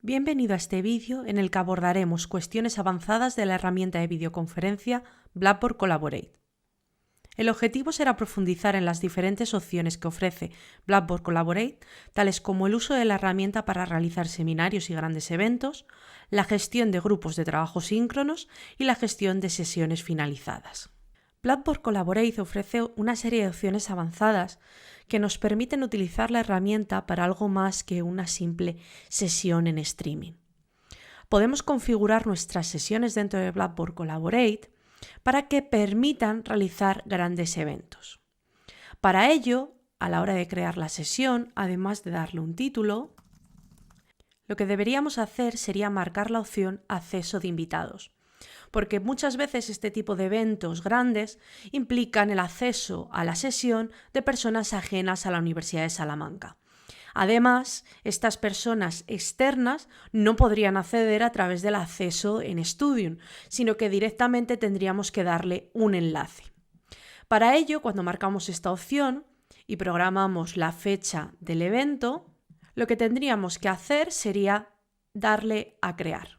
Bienvenido a este vídeo en el que abordaremos cuestiones avanzadas de la herramienta de videoconferencia Blackboard Collaborate. El objetivo será profundizar en las diferentes opciones que ofrece Blackboard Collaborate, tales como el uso de la herramienta para realizar seminarios y grandes eventos, la gestión de grupos de trabajo síncronos y la gestión de sesiones finalizadas. Blackboard Collaborate ofrece una serie de opciones avanzadas que nos permiten utilizar la herramienta para algo más que una simple sesión en streaming. Podemos configurar nuestras sesiones dentro de Blackboard Collaborate para que permitan realizar grandes eventos. Para ello, a la hora de crear la sesión, además de darle un título, lo que deberíamos hacer sería marcar la opción Acceso de invitados, porque muchas veces este tipo de eventos grandes implican el acceso a la sesión de personas ajenas a la Universidad de Salamanca. Además, estas personas externas no podrían acceder a través del acceso en Studium, sino que directamente tendríamos que darle un enlace. Para ello, cuando marcamos esta opción y programamos la fecha del evento, lo que tendríamos que hacer sería darle a crear.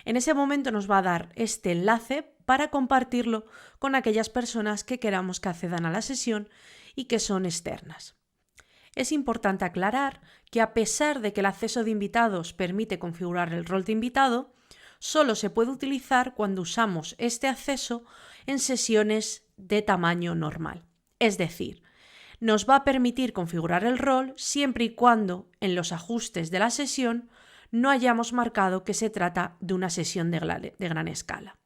En ese momento nos va a dar este enlace para compartirlo con aquellas personas que queramos que accedan a la sesión y que son externas. Es importante aclarar que a pesar de que el acceso de invitados permite configurar el rol de invitado, solo se puede utilizar cuando usamos este acceso en sesiones de tamaño normal. Es decir, nos va a permitir configurar el rol siempre y cuando en los ajustes de la sesión no hayamos marcado que se trata de una sesión de gran escala.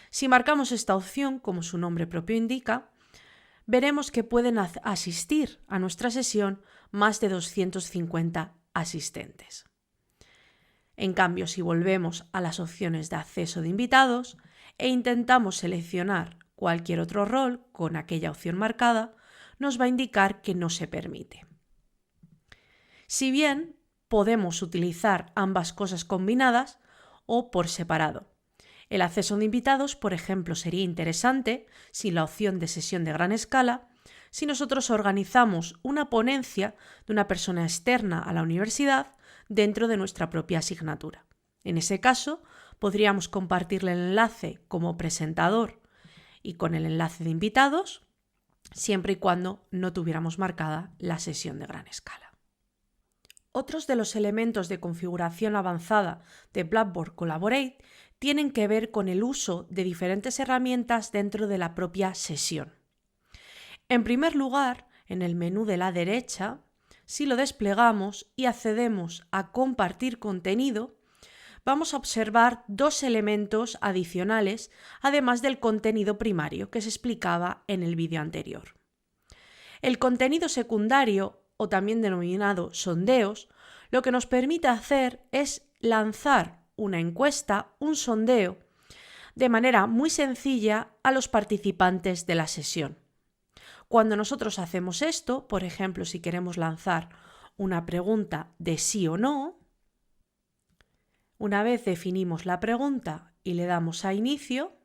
Si marcamos esta opción, como su nombre propio indica, veremos que pueden asistir a nuestra sesión más de 250 asistentes. En cambio, si volvemos a las opciones de acceso de invitados e intentamos seleccionar cualquier otro rol con aquella opción marcada, nos va a indicar que no se permite. Si bien podemos utilizar ambas cosas combinadas o por separado. El acceso de invitados, por ejemplo, sería interesante sin la opción de sesión de gran escala si nosotros organizamos una ponencia de una persona externa a la universidad dentro de nuestra propia asignatura. En ese caso, podríamos compartirle el enlace como presentador y con el enlace de invitados, siempre y cuando no tuviéramos marcada la sesión de gran escala. Otros de los elementos de configuración avanzada de Blackboard Collaborate tienen que ver con el uso de diferentes herramientas dentro de la propia sesión. En primer lugar, en el menú de la derecha, si lo desplegamos y accedemos a compartir contenido, vamos a observar dos elementos adicionales, además del contenido primario que se explicaba en el vídeo anterior. El contenido secundario, o también denominado sondeos, lo que nos permite hacer es lanzar una encuesta, un sondeo, de manera muy sencilla a los participantes de la sesión. Cuando nosotros hacemos esto, por ejemplo, si queremos lanzar una pregunta de sí o no, una vez definimos la pregunta y le damos a inicio,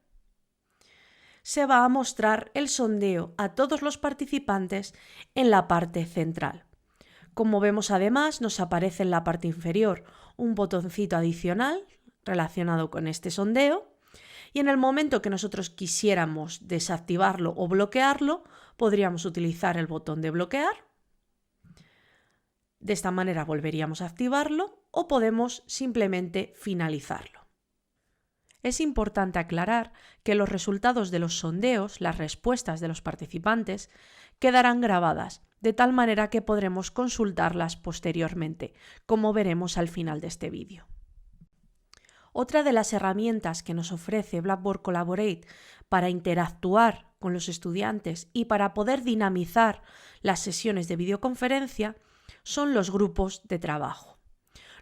se va a mostrar el sondeo a todos los participantes en la parte central. Como vemos, además, nos aparece en la parte inferior un botoncito adicional relacionado con este sondeo y en el momento que nosotros quisiéramos desactivarlo o bloquearlo, podríamos utilizar el botón de bloquear. De esta manera volveríamos a activarlo o podemos simplemente finalizarlo. Es importante aclarar que los resultados de los sondeos, las respuestas de los participantes, quedarán grabadas, de tal manera que podremos consultarlas posteriormente, como veremos al final de este vídeo. Otra de las herramientas que nos ofrece Blackboard Collaborate para interactuar con los estudiantes y para poder dinamizar las sesiones de videoconferencia son los grupos de trabajo.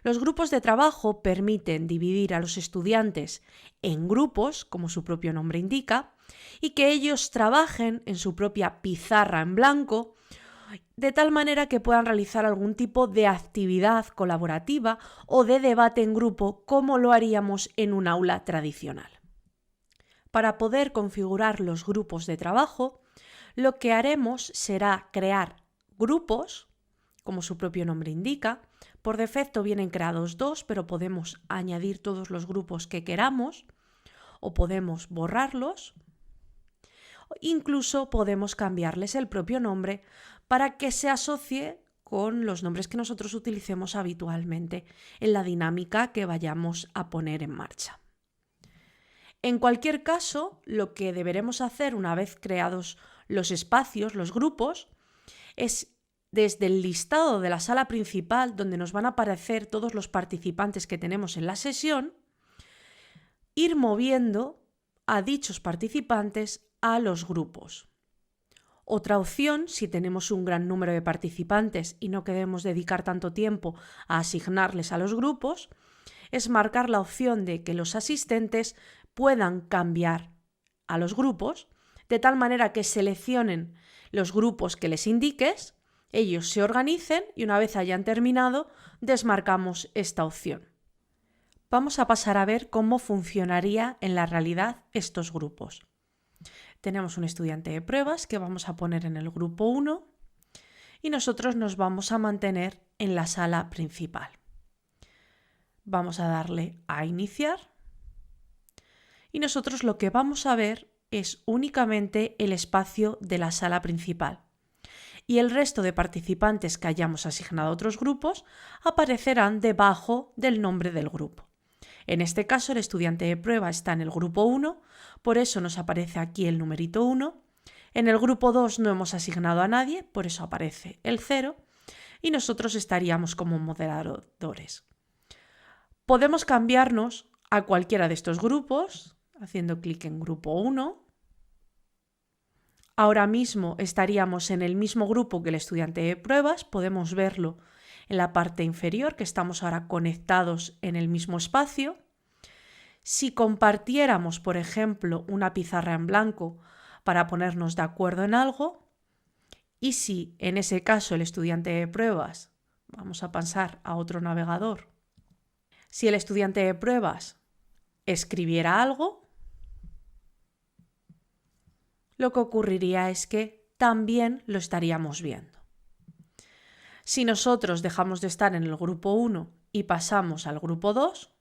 Los grupos de trabajo permiten dividir a los estudiantes en grupos, como su propio nombre indica, y que ellos trabajen en su propia pizarra en blanco, de tal manera que puedan realizar algún tipo de actividad colaborativa o de debate en grupo, como lo haríamos en un aula tradicional. Para poder configurar los grupos de trabajo, lo que haremos será crear grupos, como su propio nombre indica, Por defecto vienen creados 2, pero podemos añadir todos los grupos que queramos o podemos borrarlos. Incluso podemos cambiarles el propio nombre para que se asocie con los nombres que nosotros utilicemos habitualmente en la dinámica que vayamos a poner en marcha. En cualquier caso, lo que deberemos hacer una vez creados los espacios, los grupos, es desde el listado de la sala principal, donde nos van a aparecer todos los participantes que tenemos en la sesión, ir moviendo a dichos participantes a los grupos. Otra opción, si tenemos un gran número de participantes y no queremos dedicar tanto tiempo a asignarles a los grupos, es marcar la opción de que los asistentes puedan cambiar a los grupos, de tal manera que seleccionen los grupos que les indiques, ellos se organicen y una vez hayan terminado, desmarcamos esta opción. Vamos a pasar a ver cómo funcionaría en la realidad estos grupos. Tenemos un estudiante de pruebas que vamos a poner en el grupo 1 y nosotros nos vamos a mantener en la sala principal. Vamos a darle a iniciar y nosotros lo que vamos a ver es únicamente el espacio de la sala principal y el resto de participantes que hayamos asignado a otros grupos aparecerán debajo del nombre del grupo. En este caso, el estudiante de prueba está en el grupo 1, por eso nos aparece aquí el numerito 1. En el grupo 2 no hemos asignado a nadie, por eso aparece el 0 y nosotros estaríamos como moderadores. Podemos cambiarnos a cualquiera de estos grupos haciendo clic en grupo 1. Ahora mismo estaríamos en el mismo grupo que el estudiante de pruebas, podemos verlo en la parte inferior, que estamos ahora conectados en el mismo espacio. Si compartiéramos, por ejemplo, una pizarra en blanco para ponernos de acuerdo en algo, y si en ese caso el estudiante de pruebas, vamos a pasar a otro navegador, si el estudiante de pruebas escribiera algo, lo que ocurriría es que también lo estaríamos viendo. Si nosotros dejamos de estar en el grupo 1 y pasamos al grupo 2,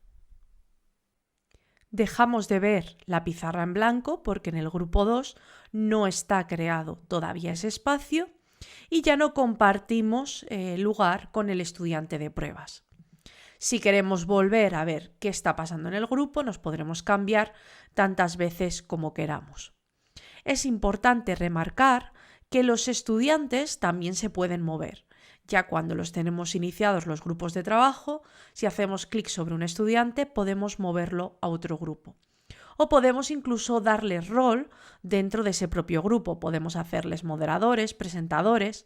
dejamos de ver la pizarra en blanco porque en el grupo 2 no está creado todavía ese espacio y ya no compartimos lugar con el estudiante de pruebas. Si queremos volver a ver qué está pasando en el grupo, nos podremos cambiar tantas veces como queramos. Es importante remarcar que los estudiantes también se pueden mover. Ya cuando los tenemos iniciados los grupos de trabajo, si hacemos clic sobre un estudiante, podemos moverlo a otro grupo. O podemos incluso darles rol dentro de ese propio grupo. Podemos hacerles moderadores, presentadores,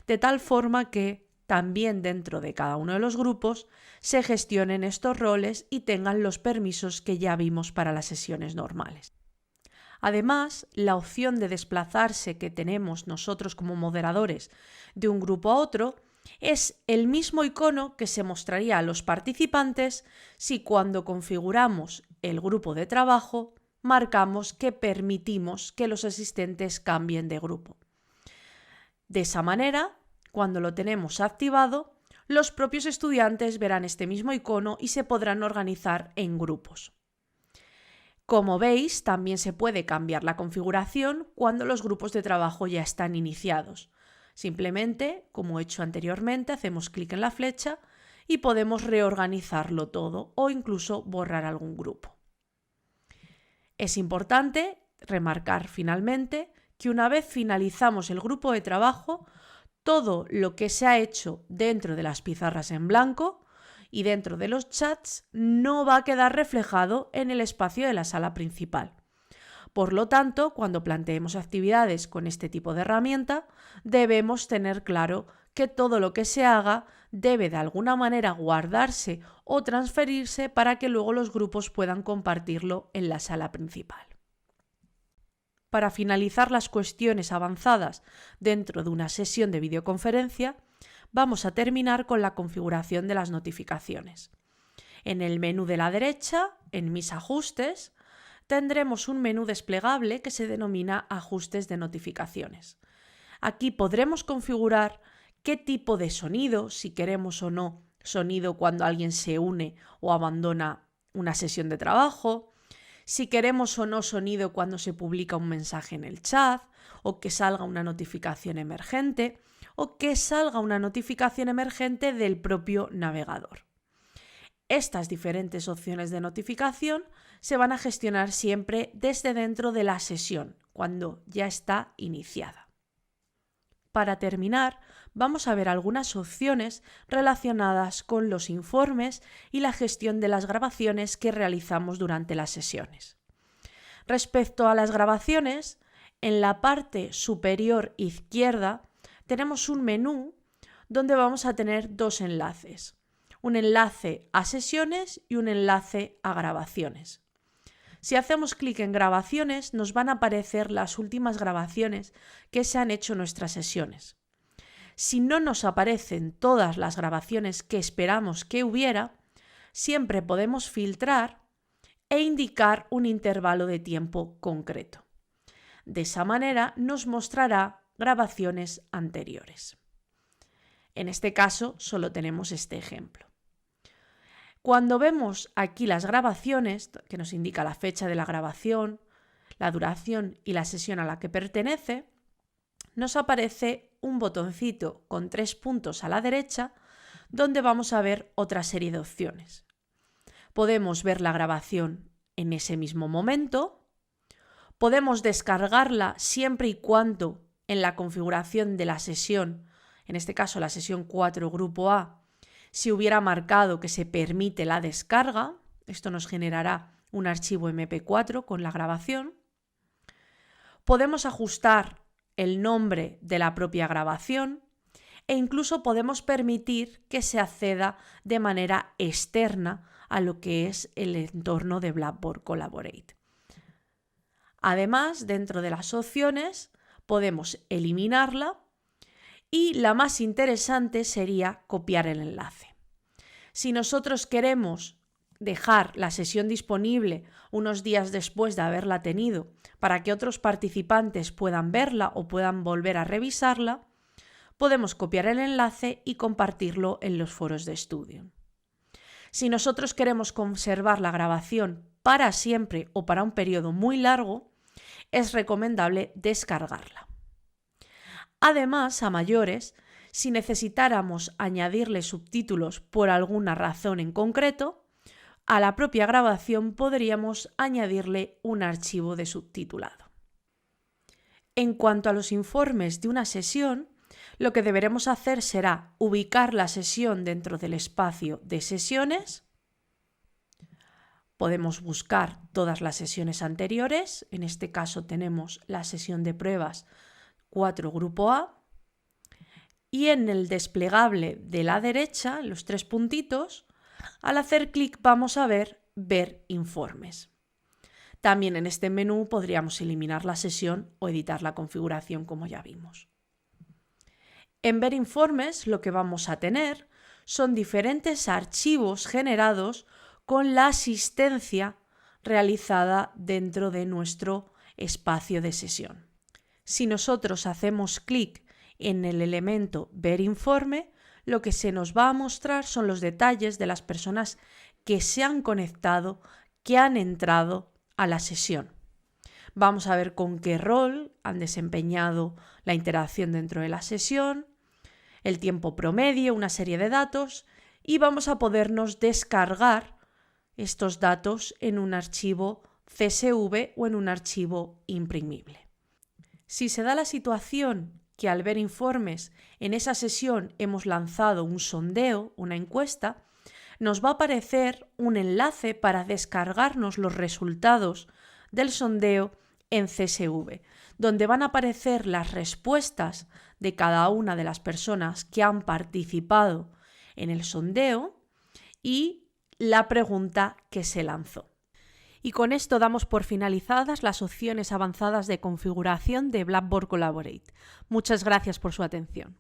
de tal forma que también dentro de cada uno de los grupos se gestionen estos roles y tengan los permisos que ya vimos para las sesiones normales. Además, la opción de desplazarse que tenemos nosotros como moderadores de un grupo a otro es el mismo icono que se mostraría a los participantes si cuando configuramos el grupo de trabajo marcamos que permitimos que los asistentes cambien de grupo. De esa manera, cuando lo tenemos activado, los propios estudiantes verán este mismo icono y se podrán organizar en grupos. Como veis, también se puede cambiar la configuración cuando los grupos de trabajo ya están iniciados. Simplemente, como he hecho anteriormente, hacemos clic en la flecha y podemos reorganizarlo todo o incluso borrar algún grupo. Es importante remarcar finalmente que una vez finalizamos el grupo de trabajo, todo lo que se ha hecho dentro de las pizarras en blanco y dentro de los chats no va a quedar reflejado en el espacio de la sala principal. Por lo tanto, cuando planteemos actividades con este tipo de herramienta, debemos tener claro que todo lo que se haga debe de alguna manera guardarse o transferirse para que luego los grupos puedan compartirlo en la sala principal. Para finalizar las cuestiones avanzadas dentro de una sesión de videoconferencia, vamos a terminar con la configuración de las notificaciones. En el menú de la derecha, en Mis ajustes, tendremos un menú desplegable que se denomina Ajustes de notificaciones. Aquí podremos configurar qué tipo de sonido, si queremos o no sonido cuando alguien se une o abandona una sesión de trabajo, si queremos o no sonido cuando se publica un mensaje en el chat, o que salga una notificación emergente, o que salga una notificación emergente del propio navegador. Estas diferentes opciones de notificación se van a gestionar siempre desde dentro de la sesión, cuando ya está iniciada. Para terminar, vamos a ver algunas opciones relacionadas con los informes y la gestión de las grabaciones que realizamos durante las sesiones. Respecto a las grabaciones, en la parte superior izquierda tenemos un menú donde vamos a tener dos enlaces. Un enlace a sesiones y un enlace a grabaciones. Si hacemos clic en grabaciones, nos van a aparecer las últimas grabaciones que se han hecho en nuestras sesiones. Si no nos aparecen todas las grabaciones que esperamos que hubiera, siempre podemos filtrar e indicar un intervalo de tiempo concreto. De esa manera nos mostrará grabaciones anteriores. En este caso, solo tenemos este ejemplo. Cuando vemos aquí las grabaciones, que nos indica la fecha de la grabación, la duración y la sesión a la que pertenece, nos aparece un botoncito con 3 puntos a la derecha donde vamos a ver otra serie de opciones. Podemos ver la grabación en ese mismo momento, podemos descargarla siempre y cuando en la configuración de la sesión, en este caso la sesión 4 grupo A, si hubiera marcado que se permite la descarga, esto nos generará un archivo MP4 con la grabación. Podemos ajustar el nombre de la propia grabación e incluso podemos permitir que se acceda de manera externa a lo que es el entorno de Blackboard Collaborate. Además, dentro de las opciones podemos eliminarla y la más interesante sería copiar el enlace. Si nosotros queremos dejar la sesión disponible unos días después de haberla tenido para que otros participantes puedan verla o puedan volver a revisarla, podemos copiar el enlace y compartirlo en los foros de estudio. Si nosotros queremos conservar la grabación para siempre o para un periodo muy largo, es recomendable descargarla. Además, a mayores, si necesitáramos añadirle subtítulos por alguna razón en concreto, a la propia grabación podríamos añadirle un archivo de subtitulado. En cuanto a los informes de una sesión, lo que deberemos hacer será ubicar la sesión dentro del espacio de sesiones. Podemos buscar todas las sesiones anteriores, en este caso tenemos la sesión de pruebas 4 grupo A, y en el desplegable de la derecha, los 3 puntitos, al hacer clic vamos a ver informes. También en este menú podríamos eliminar la sesión o editar la configuración como ya vimos. En ver informes lo que vamos a tener son diferentes archivos generados con la asistencia realizada dentro de nuestro espacio de sesión. Si nosotros hacemos clic en el elemento ver informe, lo que se nos va a mostrar son los detalles de las personas que se han conectado, que han entrado a la sesión. Vamos a ver con qué rol han desempeñado la interacción dentro de la sesión, el tiempo promedio, una serie de datos, y vamos a podernos descargar estos datos en un archivo CSV o en un archivo imprimible. Si se da la situación que al ver informes en esa sesión hemos lanzado un sondeo, una encuesta, nos va a aparecer un enlace para descargarnos los resultados del sondeo en CSV, donde van a aparecer las respuestas de cada una de las personas que han participado en el sondeo y la pregunta que se lanzó. Y con esto damos por finalizadas las opciones avanzadas de configuración de Blackboard Collaborate. Muchas gracias por su atención.